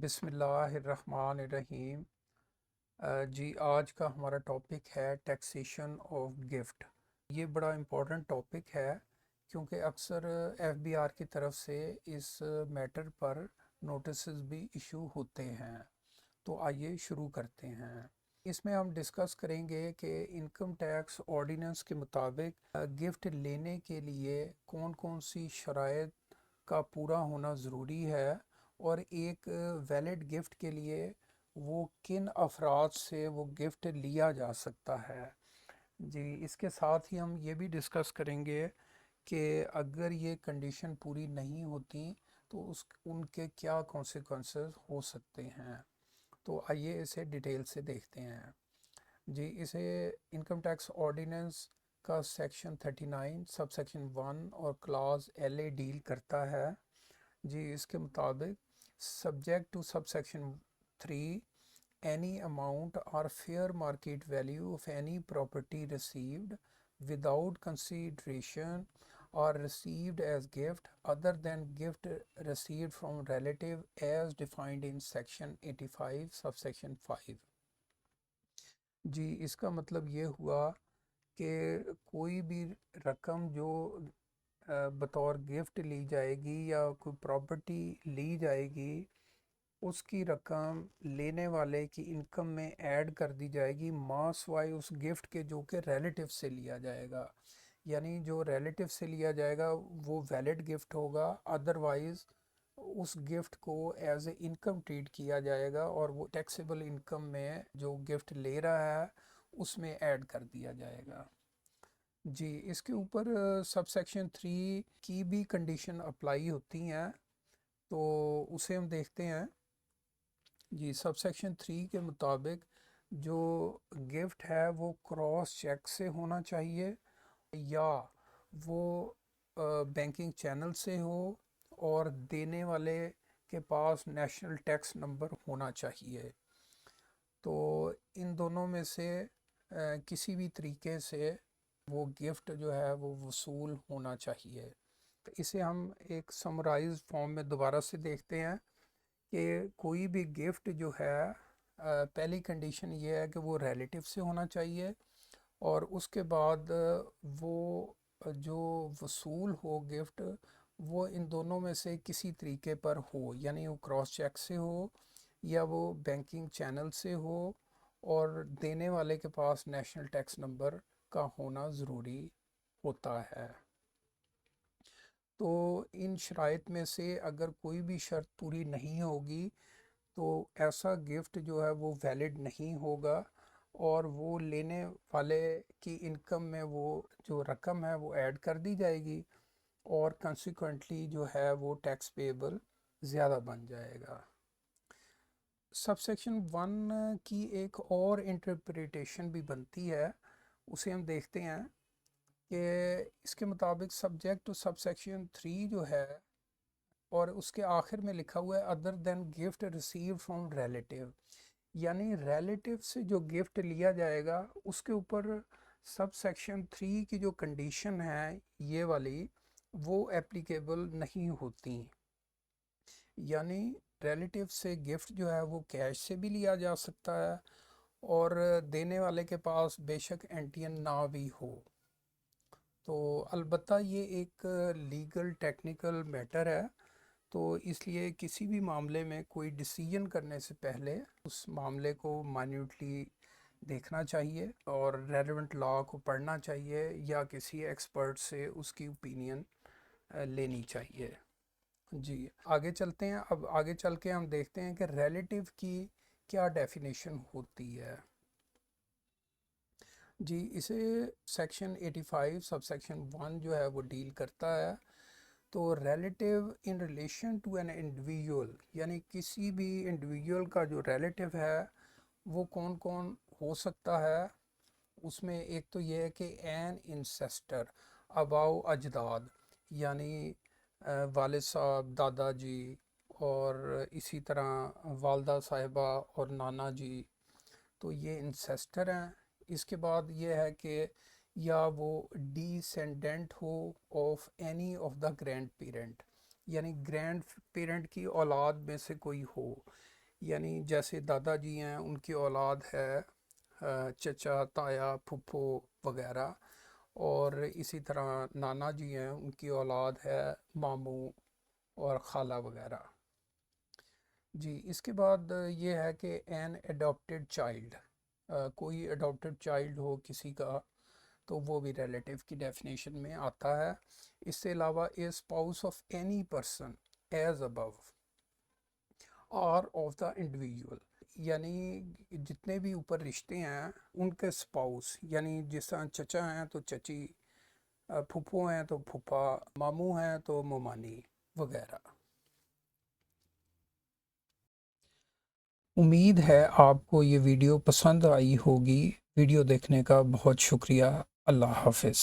بسم اللہ الرحمن الرحیم۔ جی آج کا ہمارا ٹاپک ہے ٹیکسیشن آف گفٹ۔ یہ بڑا امپورٹنٹ ٹاپک ہے کیونکہ اکثر ایف بی آر کی طرف سے اس میٹر پر نوٹسز بھی ایشو ہوتے ہیں۔ تو آئیے شروع کرتے ہیں۔ اس میں ہم ڈسکس کریں گے کہ انکم ٹیکس آرڈیننس کے مطابق گفٹ لینے کے لیے کون کون سی شرائط کا پورا ہونا ضروری ہے، اور ایک ویلڈ گفٹ کے لیے وہ کن افراد سے وہ گفٹ لیا جا سکتا ہے۔ جی اس کے ساتھ ہی ہم یہ بھی ڈسکس کریں گے کہ اگر یہ کنڈیشن پوری نہیں ہوتی تو ان کے کیا کانسیکوینسز ہو سکتے ہیں۔ تو آئیے اسے ڈیٹیل سے دیکھتے ہیں۔ جی اسے انکم ٹیکس آرڈیننس کا سیکشن 39 سب سیکشن 1 اور کلاز ایل اے ڈیل کرتا ہے۔ جی اس کے مطابق subject to subsection 3, any amount or fair market value of any property received without consideration or received as gift other than gift received from relative as defined in section 85 subsection 5۔ جی اس کا مطلب یہ ہوا کہ کوئی بھی رقم جو بطور گفٹ لی جائے گی یا کوئی پراپرٹی لی جائے گی، اس کی رقم لینے والے کی انکم میں ایڈ کر دی جائے گی ما سوائے اس گفٹ کے جو کہ ریلیٹیو سے لیا جائے گا۔ یعنی جو ریلیٹیو سے لیا جائے گا وہ ویلڈ گفٹ ہوگا، ادروائز اس گفٹ کو ایز اے انکم ٹریٹ کیا جائے گا اور وہ ٹیکسیبل انکم میں جو گفٹ لے رہا ہے اس میں ایڈ کر دیا جائے گا۔ جی اس کے اوپر سب سیکشن 3 کی بھی کنڈیشن اپلائی ہوتی ہیں، تو اسے ہم دیکھتے ہیں۔ جی سب سیکشن 3 کے مطابق جو گفٹ ہے وہ کراس چیک سے ہونا چاہیے، یا وہ بینکنگ چینل سے ہو، اور دینے والے کے پاس نیشنل ٹیکس نمبر ہونا چاہیے۔ تو ان دونوں میں سے کسی بھی طریقے سے وہ گفٹ جو ہے وہ وصول ہونا چاہیے۔ تو اسے ہم ایک سمرائز فارم میں دوبارہ سے دیکھتے ہیں کہ کوئی بھی گفٹ جو ہے پہلی کنڈیشن یہ ہے کہ وہ ریلیٹیو سے ہونا چاہیے، اور اس کے بعد وہ جو وصول ہو گفٹ وہ ان دونوں میں سے کسی طریقے پر ہو، یعنی وہ کراس چیک سے ہو یا وہ بینکنگ چینل سے ہو، اور دینے والے کے پاس نیشنل ٹیکس نمبر کا ہونا ضروری ہوتا ہے۔ تو ان شرائط میں سے اگر کوئی بھی شرط پوری نہیں ہوگی تو ایسا گفٹ جو ہے وہ ویلڈ نہیں ہوگا، اور وہ لینے والے کی انکم میں وہ جو رقم ہے وہ ایڈ کر دی جائے گی، اور کنسیکوینٹلی جو ہے وہ ٹیکس پیبل زیادہ بن جائے گا۔ سب سیکشن 1 کی ایک اور انٹرپریٹیشن بھی بنتی ہے، اسے ہم دیکھتے ہیں کہ اس کے مطابق سبجیکٹ ٹو سب سیکشن 3 جو ہے، اور اس کے آخر میں لکھا ہوا ہے other then gift receive from relative, یعنی ریلیٹیو سے جو گفٹ لیا جائے گا اس کے اوپر سب سیکشن 3 کی جو کنڈیشن ہے یہ والی وہ اپلیکیبل نہیں ہوتی۔ یعنی ریلیٹیو سے گفٹ جو ہے وہ کیش سے بھی لیا جا سکتا ہے، اور دینے والے کے پاس بے شک اینٹین نہ بھی ہو۔ تو البتہ یہ ایک لیگل ٹیکنیکل میٹر ہے، تو اس لیے کسی بھی معاملے میں کوئی ڈیسیجن کرنے سے پہلے اس معاملے کو مائنیوٹلی دیکھنا چاہیے، اور ریلیونٹ لا کو پڑھنا چاہیے، یا کسی ایکسپرٹ سے اس کی اوپینین لینی چاہیے۔ جی آگے چلتے ہیں۔ اب آگے چل کے ہم دیکھتے ہیں کہ ریلیٹیو کی کیا ڈیفینیشن ہوتی ہے۔ جی اسے سیکشن 85 سب سیکشن 1 جو ہے وہ ڈیل کرتا ہے۔ تو relative in relation to an individual, یعنی کسی بھی انڈیویژول کا جو ریلیٹیو ہے وہ کون کون ہو سکتا ہے۔ اس میں ایک تو یہ ہے کہ این انسیسٹر، آباؤ اجداد، یعنی والد صاحب، دادا جی، اور اسی طرح والدہ صاحبہ اور نانا جی، تو یہ انسیسٹر ہیں۔ اس کے بعد یہ ہے کہ یا وہ descendant who of any of the grand parent, یعنی گرینڈ پیرنٹ کی اولاد میں سے کوئی ہو، یعنی جیسے دادا جی ہیں ان کی اولاد ہے چچا، تایا، پھپھو وغیرہ، اور اسی طرح نانا جی ہیں ان کی اولاد ہے ماموں اور خالہ وغیرہ۔ جی اس کے بعد یہ ہے کہ این اڈاپٹیڈ چائلڈ، کوئی اڈاپٹیڈ چائلڈ ہو کسی کا تو وہ بھی ریلیٹیو کی ڈیفینیشن میں آتا ہے۔ اس سے علاوہ a spouse of any person as above or of the individual, یعنی جتنے بھی اوپر رشتے ہیں ان کے اسپاؤس، یعنی جس طرح چچا ہیں تو چچی، پھپھو ہیں تو پھپھا، ماموں ہیں تو ممانی وغیرہ۔ امید ہے آپ کو یہ ویڈیو پسند آئی ہوگی۔ ویڈیو دیکھنے کا بہت شکریہ۔ اللہ حافظ۔